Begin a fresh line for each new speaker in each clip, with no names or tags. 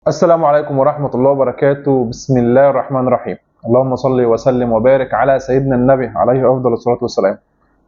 السلام عليكم ورحمة الله وبركاته. بسم الله الرحمن الرحيم. اللهم صل وسلم وبارك على سيدنا النبي عليه أفضل الصلاة والسلام.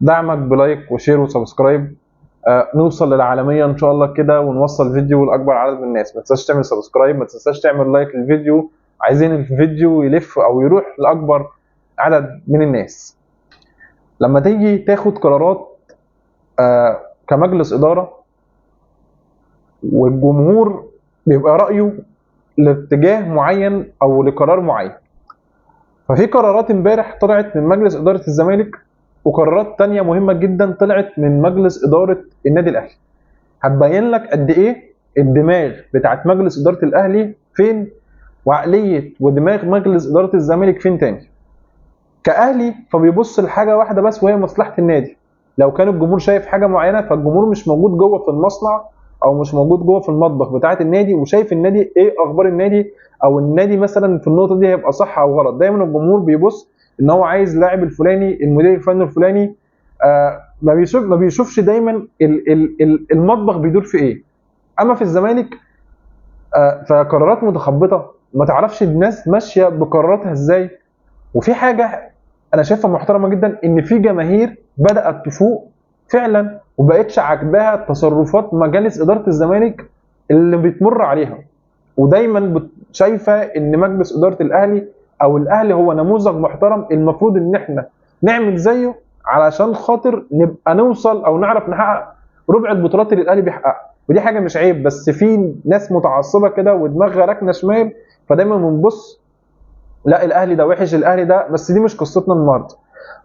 دعمك بلايك وشير وسبسكرايب. نوصل للعالمية إن شاء الله كده ونوصل الفيديو لأكبر عدد من الناس. ما تنساش تعمل سبسكرايب، ما تنساش تعمل لايك للفيديو. عايزين الفيديو يلف أو يروح لأكبر عدد من الناس. لما تيجي تاخد قرارات كمجلس إدارة والجمهور بيبقى رأيه لاتجاه معين او لقرار معين، ففي قرارات امبارح طلعت من مجلس اداره الزمالك وقرارات تانية مهمه جدا طلعت من مجلس اداره النادي الاهلي. هتبين لك قد ايه الدماغ بتاعت مجلس اداره الاهلي فين، وعقليه ودماغ مجلس اداره الزمالك فين تاني. كاهلي فبيبص لحاجه واحده بس وهي مصلحه النادي. لو كان الجمهور شايف حاجه معينه فالجمهور مش موجود جوه في المصنع او مش موجود جوه في المطبخ بتاعه النادي وشايف النادي ايه اخبار النادي، او النادي مثلا في النقطه دي هيبقى صح او غلط. دايما الجمهور بيبص ان هو عايز لاعب الفلاني، المدير الفني الفلاني. ما بيشوفش دايما المطبخ بيدور في ايه. اما في الزمالك فقرارات متخبطه، ما تعرفش الناس ماشيه بقراراتها ازاي. وفي حاجه انا شايفها محترمه جدا، ان في جماهير بدات تفوق فعلا وبقتش عاجباها تصرفات مجالس اداره الزمالك اللي بتمر عليها، ودايما شايفه ان مجلس اداره الاهلي او الاهلي هو نموذج محترم المفروض ان احنا نعمل زيه علشان خاطر نبقى نوصل او نعرف نحقق ربع البطولات اللي الاهلي بيحققها. ودي حاجه مش عيب، بس في ناس متعصبه كده ودماغها راكنه شمال، فدايما بنبص لا الاهلي ده وحش، الاهلي ده. بس دي مش قصتنا النهارده.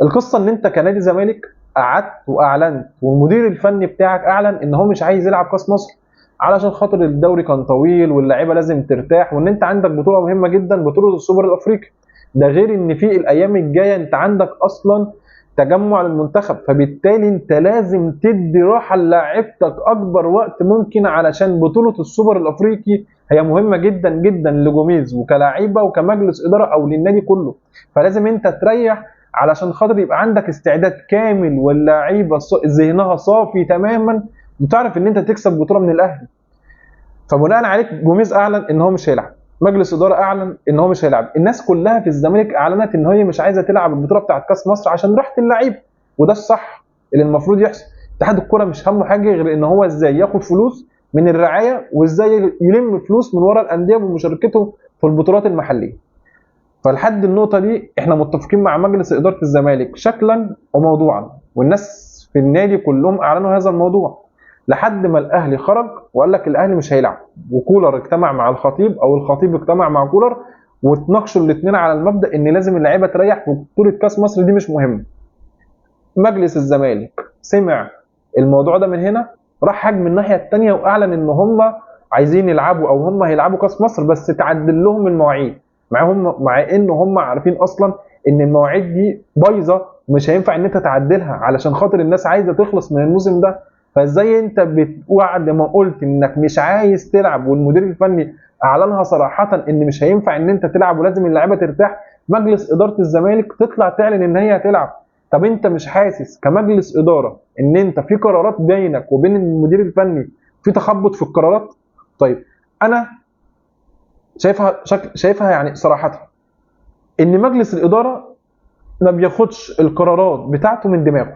القصه ان انت كنادي زمالك قعدت واعلنت والمدير الفني بتاعك اعلن ان هو مش عايز يلعب كاس مصر علشان خاطر الدوري كان طويل واللاعيبه لازم ترتاح، وان انت عندك بطوله مهمه جدا، بطوله السوبر الافريقي. ده غير ان في الايام الجايه انت عندك اصلا تجمع للمنتخب، فبالتالي انت لازم تدي راحه للاعيبتك اكبر وقت ممكن علشان بطوله السوبر الافريقي هي مهمه جدا جدا لجوميز وكلاعيبه وكمجلس اداره او للنادي كله. فلازم انت تريح علشان خاطر يبقى عندك استعداد كامل واللاعيبه ذهنها صافي تماما وتعرف ان انت تكسب بطوله من الاهلي. فبناء عليك جوميز اعلن ان هو مش هيلعب، مجلس اداره اعلن ان هو مش هيلعب، الناس كلها في الزمالك اعلنت ان هي مش عايزه تلعب البطوله بتاعه كاس مصر عشان راحه اللعيبه. وده الصح اللي المفروض يحصل. اتحاد الكوره مش همه حاجه غير ان هو ازاي ياخد فلوس من الرعايه وازاي يلم فلوس من ورا الانديه بمشاركتهم في البطولات المحليه. فلحد النقطه دي احنا متفقين مع مجلس اداره الزمالك شكلا وموضوعا، والناس في النادي كلهم اعلنوا هذا الموضوع، لحد ما الاهلي خرج وقال لك الاهلي مش هيلعب، وكولر اجتمع مع الخطيب او الخطيب اجتمع مع كولر واتناقشوا الاثنين على المبدا ان لازم اللعيبه تريح وبطوله كاس مصر دي مش مهمه. مجلس الزمالك سمع الموضوع ده من هنا، راح حجم الناحيه الثانيه واعلن ان هم عايزين يلعبوا او هم هيلعبوا كاس مصر بس تعدل لهم المواعيد، مع ان هم عارفين اصلا ان المواعيد دي بايظه ومش هينفع ان انت تعدلها علشان خاطر الناس عايزه تخلص من الموسم ده. فازاي انت بعد ما قلت انك مش عايز تلعب والمدير الفني اعلنها صراحه ان مش هينفع ان انت تلعب ولازم اللعيبه ترتاح، مجلس اداره الزمالك تطلع تعلن ان هي هتلعب؟ طب انت مش حاسس كمجلس اداره ان انت في قرارات بينك وبين المدير الفني في تخبط في القرارات؟ طيب انا شايفها يعني صراحه ان مجلس الاداره ما بياخدش القرارات بتاعته من دماغه،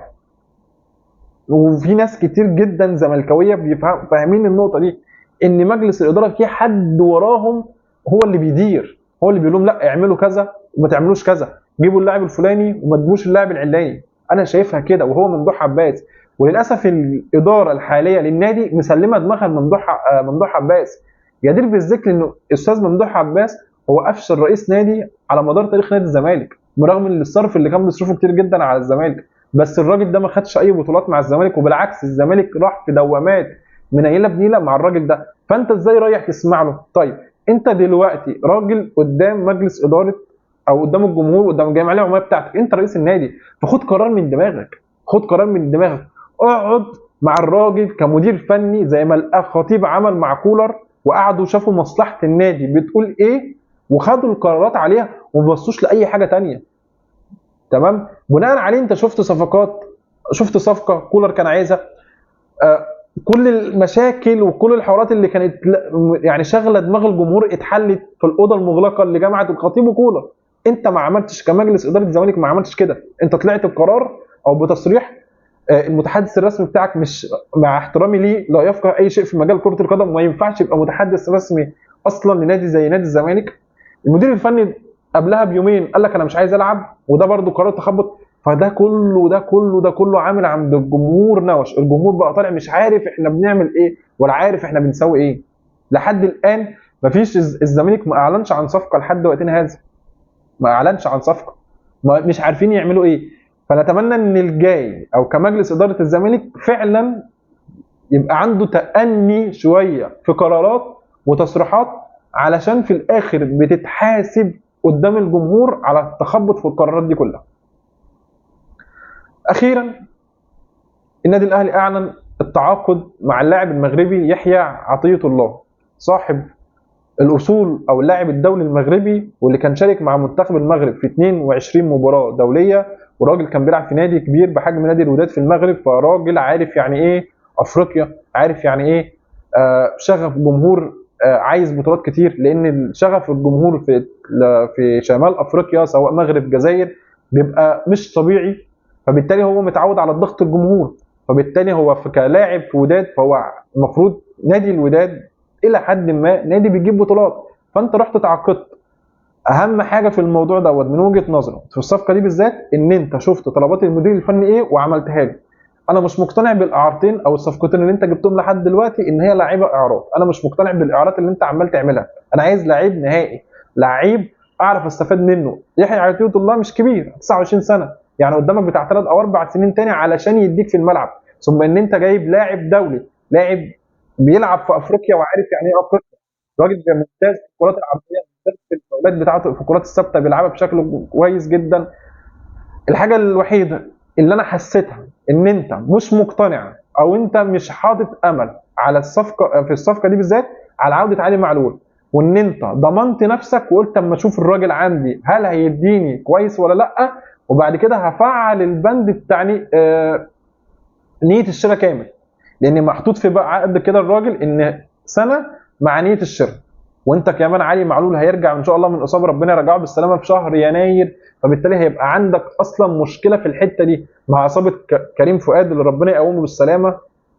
وفي ناس كتير جدا زملكاويه فاهمين النقطه دي، ان مجلس الاداره في حد وراهم هو اللي بيدير، هو اللي بيقول لهم لا اعملوا كذا وما تعملوش كذا، جيبوا اللاعب الفلاني وما تجيبوش اللاعب العلاني. انا شايفها كده، وهو ممدوح عباس. وللاسف الاداره الحاليه للنادي مسلمه دماغها ممدوح عباس. يدير بالذكر انه الاستاذ ممدوح عباس هو افشل رئيس نادي على مدار تاريخ نادي الزمالك، برغم ان الصرف اللي كان بيصرفه كتير جدا على الزمالك، بس الراجل ده ما خدش اي بطولات مع الزمالك، وبالعكس الزمالك راح في دوامات منيله بنيله مع الراجل ده. فانت ازاي رايح تسمع له؟ طيب انت دلوقتي راجل قدام مجلس اداره او قدام الجمهور قدام الجمعيه العموميه بتاعتك، انت رئيس النادي، فخد قرار من دماغك، خد قرار من دماغك. اقعد مع الراجل كمدير فني زي ما الخطيب عمل مع كولر، وقعدوا شافوا مصلحه النادي بتقول ايه وخدوا القرارات عليها وما بصوش لاي حاجه ثانيه. تمام؟ بناء عليه انت شفت صفقات، شفت صفقه كولر كان عايزها، كل المشاكل وكل الحوارات اللي كانت يعني شاغله دماغ الجمهور اتحلت في الاوضه المغلقه اللي جمعت الخطيب وكولر. انت ما عملتش كمجلس اداره الزمالك، ما عملتش كده. انت طلعت بقرار او بتصريح المتحدث الرسمي بتاعك، مش مع احترامي ليه لا يفقه اي شيء في مجال كره القدم وما ينفعش يبقى متحدث رسمي اصلا لنادي زي نادي الزمالك. المدير الفني قبلها بيومين قال لك انا مش عايز العب، وده برده قرار تخبط. فده كله عامل عند الجمهور نوش. الجمهور بقى طالع مش عارف احنا بنعمل ايه ولا عارف احنا بنسوي ايه. لحد الان مفيش، الزمالك ما اعلنش عن صفقه لحد وقتنا هذا، ما اعلنش عن صفقه، مش عارفين يعملوا ايه. فنتمنى ان الجاي او كمجلس اداره الزمالك فعلا يبقى عنده تأني شويه في قرارات وتصريحات، علشان في الاخر بتتحاسب قدام الجمهور على التخبط في القرارات دي كلها. اخيرا النادي الاهلي اعلن التعاقد مع اللاعب المغربي يحيى عطية الله، صاحب الاصول او اللاعب الدولي المغربي، واللي كان شارك مع منتخب المغرب في 22 مباراه دوليه. وراجل كان بيلعب في نادي كبير بحجم نادي الوداد في المغرب، فراجل عارف يعني ايه افريقيا، عارف يعني ايه شغف جمهور عايز بطولات كتير. لان شغف الجمهور في شمال افريقيا سواء مغرب جزائر بيبقى مش طبيعي، فبالتالي هو متعود على ضغط الجمهور. فبالتالي هو كلاعب في وداد، فهو المفروض نادي الوداد الى حد ما نادي بيجيب بطولات، فانت رحت تعاقدت. اهم حاجه في الموضوع دوت من وجهه نظري في الصفقه دي بالذات ان انت شفت طلبات المدير الفني ايه وعملتها له. انا مش مقتنع بالاعارتين او الصفقتين اللي انت جبتهم لحد دلوقتي ان هي لعيبه اعارات. انا مش مقتنع بالاعارات اللي انت عمال تعملها. انا عايز لعيب نهائي، لعيب اعرف استفاد منه. يحيى عطية الله مش كبير، 29 سنه، يعني قدامك بتاع 3 او 4 سنين تاني علشان يديك في الملعب. ثم ان انت جايب لاعب دولي، لاعب بيلعب في افريقيا وعارف يعني ايه افريقيا. راجل ممتاز في الكرات العرضيه، ممتاز في الفاولات بتاعته، في الكرات الثابته بيلعبها بشكل كويس جدا. الحاجه الوحيده اللي انا حسيتها ان انت مش مقتنع او انت مش حاطط امل على الصفقه، في الصفقه دي بالذات على عوده علي معلول، وان انت ضمنت نفسك وقلت اما اشوف الراجل عندي هل هيديني كويس ولا لا، وبعد كده هفعل البند بتاع نيه الشراء كامل. لان محطوط في بقى عقد كده الراجل ان سنه مع نيه الشراء. وانت كمان علي معلول هيرجع ان شاء الله من اصابه، ربنا يرجعه بالسلامه في شهر يناير، فبالتالي هيبقى عندك اصلا مشكله في الحته دي مع اصابه كريم فؤاد اللي ربنا يقومه بالسلامه.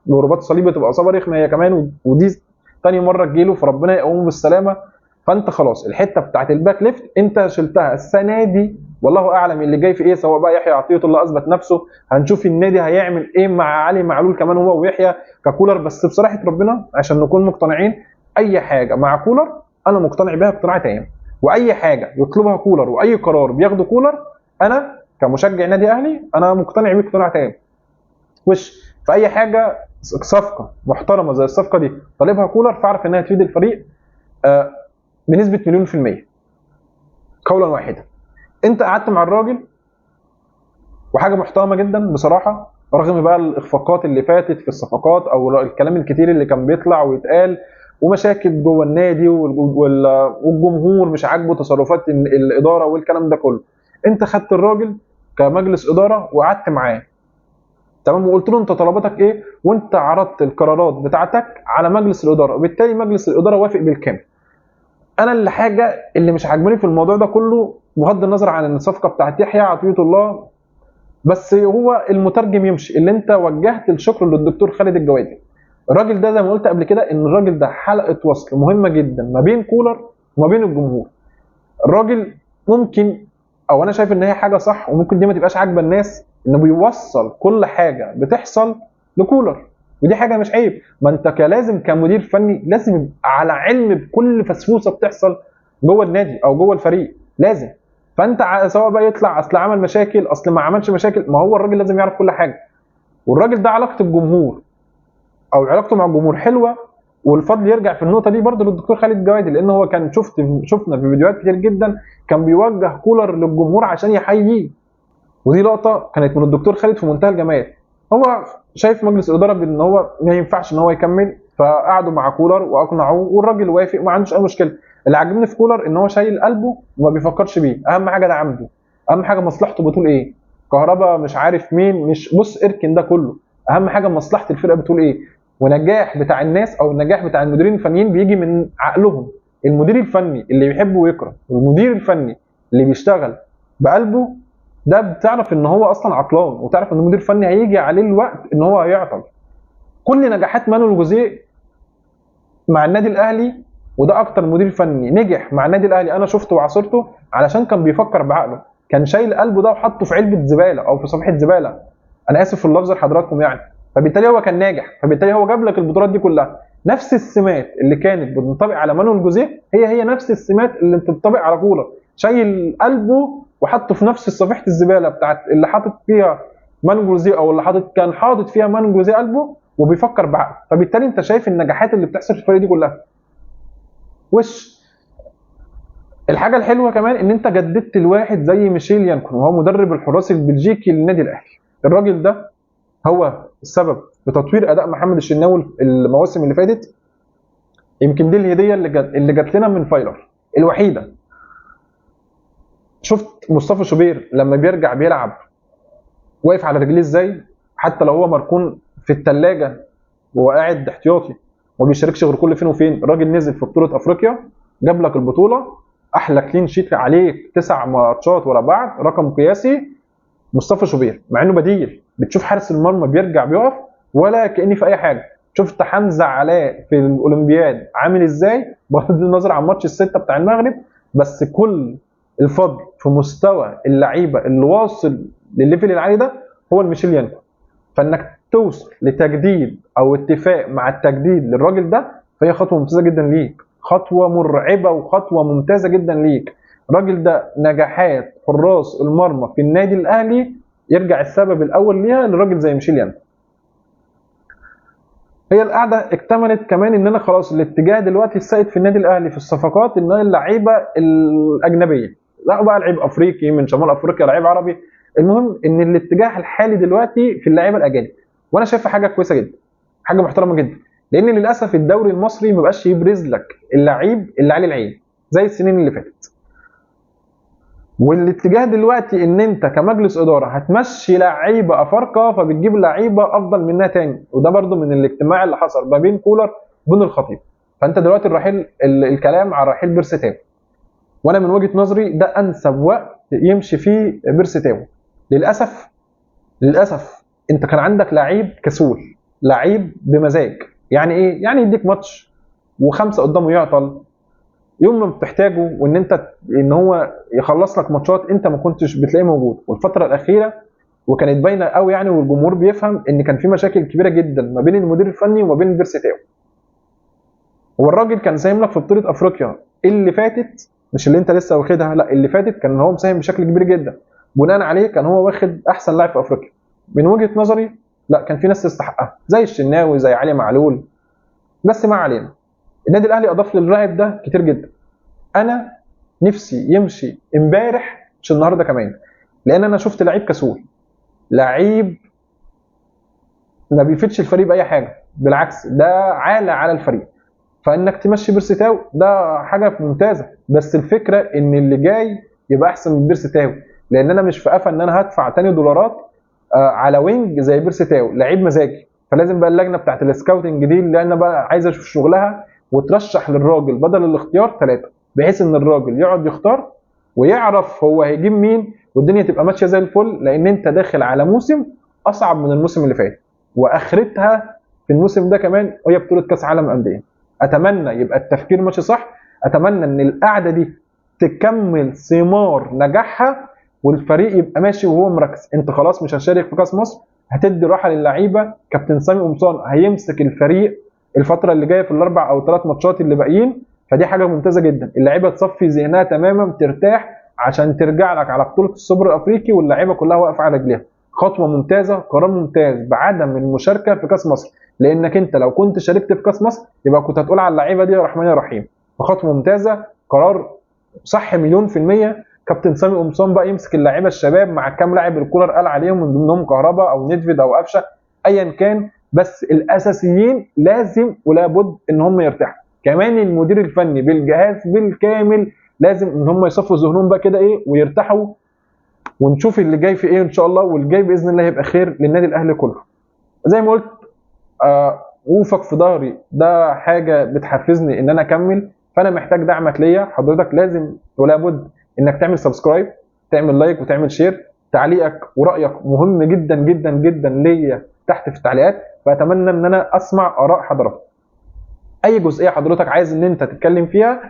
ورباط صليبي تبقى اصابه رخمه هي كمان، ودي تاني مره تجيله، فربنا يقومه بالسلامه. فانت خلاص الحته بتاعت الباك ليفت انت شلتها السنه دي، والله اعلم اللي جاي في ايه. سواء بقى يحيى عطية الله اثبت نفسه، هنشوف النادي هيعمل ايه مع علي معلول كمان هو ويحيى ككولر. بس بصراحه ربنا عشان نكون مقتنعين، اي حاجه مع كولر انا مقتنع بها اقتناع تام، واي حاجه يطلبها كولر واي قرار بياخده كولر انا كمشجع نادي اهلي انا مقتنع بيه اقتناع تام. وش في اي حاجه صفقه محترمه زي الصفقه دي طالبها كولر، فاعرف انها تفيد الفريق بنسبه مليون في الميه. قولا واحدا انت قعدت مع الراجل وحاجه محترمه جدا بصراحه، رغم بقى الاخفاقات اللي فاتت في الصفقات او الكلام الكتير اللي كان بيطلع ويتقال ومشاكل جوه النادي والجمهور مش عاجبه تصرفات الاداره والكلام ده كله. انت خدت الراجل كمجلس اداره وقعدت معاه تمام، وقلت له انت طلباتك ايه، وانت عرضت القرارات بتاعتك على مجلس الاداره، وبالتالي مجلس الاداره وافق بالكامل. انا الحاجه اللي مش عاجباني في الموضوع ده كله بغض النظر عن الصفقه بتاعت يحيى عطية الله، بس هو المترجم يمشي اللي انت وجهت الشكر للدكتور خالد الجوادي. الراجل ده زي ما قلت قبل كده ان الراجل ده حلقه وصل مهمه جدا ما بين كولر وما بين الجمهور. الراجل ممكن، او انا شايف ان هي حاجه صح وممكن دي ما تبقاش عاجبه الناس، انه بيوصل كل حاجه بتحصل لكولر، ودي حاجه مش عيب. ما انت كلازم كمدير فني لازم يبقى على علم بكل فسفوسه بتحصل جوه النادي او جوه الفريق، لازم. فانت سواء بقى يطلع اصل عمل مشاكل اصل ما عملش مشاكل، ما هو الراجل لازم يعرف كل حاجه. والراجل ده علاقه الجمهور او علاقته مع الجمهور حلوه، والفضل يرجع في النقطه دي برضه للدكتور خالد جوادي، لان هو كان شفنا في فيديوهات كتير جدا كان بيوجه كولر للجمهور عشان يحييه. ودي لقطه كانت من الدكتور خالد في منتهى الجمال. هو شايف مجلس الاداره بان هو ما ينفعش ان هو يكمل، فقعدوا مع كولر واقنعوه والراجل وافق وما عندوش اي مشكله. اللي عجبني في كولر ان هو شايل قلبه وما بيفكرش بيه، اهم حاجه ده عنده، اهم حاجه مصلحته بتقول ايه. كهربا مش عارف مين، مش بص اركن ده كله، اهم حاجه مصلحه الفرقه بتقول ايه. ونجاح بتاع الناس او النجاح بتاع المديرين الفنيين بيجي من عقلهم. المدير الفني اللي بيحب ويكره والمدير الفني اللي بيشتغل بقلبه، ده بتعرف ان هو اصلا عطلان، وتعرف ان المدير الفني هيجي عليه الوقت ان هو هيعطل. كل نجاحات مانويل جوزيه مع النادي الاهلي، وده اكتر مدير فني نجح مع النادي الاهلي انا شفته وعاصرته، علشان كان بيفكر بعقله، كان شايل قلبه ده وحطه في علبه زباله او في صفيحه زباله، انا اسف في اللفظ لحضراتكم يعني. فبالتالي هو كان ناجح، فبالتالي هو جاب لك البطولات دي كلها. نفس السمات اللي كانت بتنطبق على مانويل جوزيه هي نفس السمات اللي بتنطبق على كولر، شايل قلبه وحطه في نفس صفيحه الزباله بتاعت اللي حاطط فيها مانويل جوزيه، او اللي كان حاطط فيها مانويل جوزيه قلبه وبيفكر بعقله. فبالتالي انت شايف النجاحات اللي بتحصل في الفريق دي كلها. الحاجه الحلوه كمان ان انت جددت الواحد زي ميشيل يانكون، وهو مدرب الحراس البلجيكي للنادي الاهلي. الراجل ده هو السبب في تطوير اداء محمد الشناوي المواسم اللي فاتت. يمكن دي الهديه اللي جات لنا من فايلر الوحيده. شفت مصطفى شوبير لما بيرجع بيلعب واقف على رجليه ازاي، حتى لو هو مركون في الثلاجه وهو قاعد احتياطي وما بيشاركش غير كل فين وفين. الراجل نزل في بطوله افريقيا جاب لك البطوله، احلى كلين شيت عليه 9 ماتشات ورا بعض، رقم قياسي. مصطفى شوبير مع انه بديل، بتشوف حارس المرمى بيرجع بيقف ولا كأني في اي حاجه. شفت حمزه علاء في الاولمبياد عامل ازاي، بغض النظر عن ماتش السته بتاع المغرب، بس كل الفضل في مستوى اللعيبه اللي واصل للليفل العالي ده هو الميشيل يانكو. فانك توصل لتجديد او اتفاق مع التجديد للراجل ده، فهي خطوه ممتازه جدا ليك، خطوه مرعبه وخطوه ممتازه جدا ليك. الراجل ده نجاحات حراس المرمى في النادي الاهلي يرجع السبب الاول ليها لراجل زي ميشيل يانكو. هي القعده اكتملت كمان ان انا خلاص الاتجاه دلوقتي السائد في النادي الاهلي في الصفقات ان اللعيبه الاجنبيه، لا بقى لعيب افريقي من شمال افريقيا، لعيب عربي، المهم ان الاتجاه الحالي دلوقتي في اللعيبه الاجانب. وانا شايفها حاجه كويسه جدا، حاجه محترمه جدا، لان للاسف الدوري المصري ما بقاش يبرز لك اللعيب اللي عليه العين زي السنين اللي فاتت. والاتجاه دلوقتي ان انت كمجلس اداره هتمشي لعيبه افارقه، فبتجيب لعيبه افضل منها تاني. وده برده من الاجتماع اللي حصل ما بين كولر وبين الخطيب. فانت دلوقتي الرحيل الكلام عن رحيل بيرسي تاو، وانا من وجهه نظري ده انسب وقت يمشي فيه بيرسي تاو. للاسف انت كان عندك لعيب كسول، لعيب بمزاج. يعني ايه؟ يعني يديك ماتش وخمسه قدامه يعطل يوم ما بتحتاجه، وان انت ان هو يخلص لك ماتشات انت ما كنتش بتلاقيه موجود. والفتره الاخيره وكانت باينه قوي يعني، والجمهور بيفهم ان كان في مشاكل كبيره جدا ما بين المدير الفني وما بين بيرسي تاو. هو الراجل كان ساهم لك في بطوله افريقيا اللي فاتت، مش اللي انت لسه واخدها، لا اللي فاتت كان هو مساهم بشكل كبير جدا، بناء عليه كان هو واخد احسن لاعب في افريقيا. من وجهه نظري لا، كان في ناس تستحقها زي الشناوي زي علي معلول، بس ما علينا. النادي الاهلي اضاف للاعب ده كتير جدا. انا نفسي يمشي امبارح مش النهارده كمان، لان انا شفت لعيب كسول، لعيب ما بيفيدش الفريق باي حاجه، بالعكس ده عالة على الفريق. فانك تمشي بيرسي تاو ده حاجه ممتازه، بس الفكره ان اللي جاي يبقى احسن من بيرسي تاو، لان انا مش في قفا ان انا هدفع تاني دولارات على وينج زي بيرسي تاو، لعيب مزاجي. فلازم بقى اللجنه بتاعت السكاوتنج دي اللي انا بقى عايز اشوف شغلها وترشح للراجل بدل الاختيار 3، بحيث ان الراجل يقعد يختار ويعرف هو هيجيب مين، والدنيا تبقى ماشيه زي الفل. لان انت داخل على موسم اصعب من الموسم اللي فات، واخرتها في الموسم ده كمان هي بطوله كاس عالم انديه. اتمنى يبقى التفكير ماشي صح، اتمنى ان القعده دي تكمل ثمار نجاحها والفريق يبقى ماشي وهو مركز. انت خلاص مش هتشارك في كاس مصر، هتدي راحه للعيبه، كابتن سامي قمصان هيمسك الفريق الفتره اللي جايه في الاربع او 3 ماتشات اللي باقيين. فدي حاجه ممتازه جدا، اللعيبه تصفي ذهنها تماما، ترتاح عشان ترجع لك على بطوله السوبر الافريقي واللعيبه كلها واقفه على رجليها. خطوه ممتازه، قرار ممتاز بعدم المشاركه في كاس مصر، لانك انت لو كنت شاركت في كاس مصر يبقى كنت هتقول على اللعيبه دي يا رحمن يا رحيم. فخطوه ممتازه، قرار صح مليون في الميه. كابتن سامي قمصان بقى يمسك اللعيبه الشباب مع كام لاعب الكولر قال عليهم، من ضمنهم كهربا او نيدفيد او قفشه ايا كان، بس الاساسيين لازم ولا بد ان هم يرتاحوا. كمان المدير الفني بالجهاز بالكامل لازم ان هم يصفوا ذهنهم بقى كده ايه ويرتاحوا، ونشوف اللي جاي في ايه ان شاء الله. والجاي باذن الله هيبقى خير للنادي الاهلي كله. زي ما قلت وقوفك في ظهري ده حاجه بتحفزني ان انا اكمل، فانا محتاج دعمك ليا. حضرتك لازم ولا بد انك تعمل سبسكرايب، تعمل لايك وتعمل شير. تعليقك ورايك مهم جدا جدا جدا ليا تحت في التعليقات، فاتمنى ان انا اسمع اراء حضرتك. اي جزئيه حضرتك عايز ان انت تتكلم فيها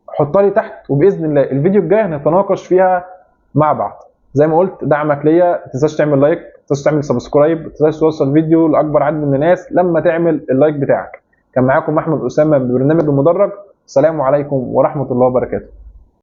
حطها لي تحت، وباذن الله الفيديو الجاي هنتناقش فيها مع بعض. زي ما قلت دعمك ليا، ما تنساش تعمل لايك، ما تنساش تعمل سبسكرايب، ما تنساش توصل الفيديو لاكبر عدد من الناس لما تعمل اللايك بتاعك. كان معاكم احمد اسامه من برنامج المدرج. السلام عليكم ورحمه الله وبركاته.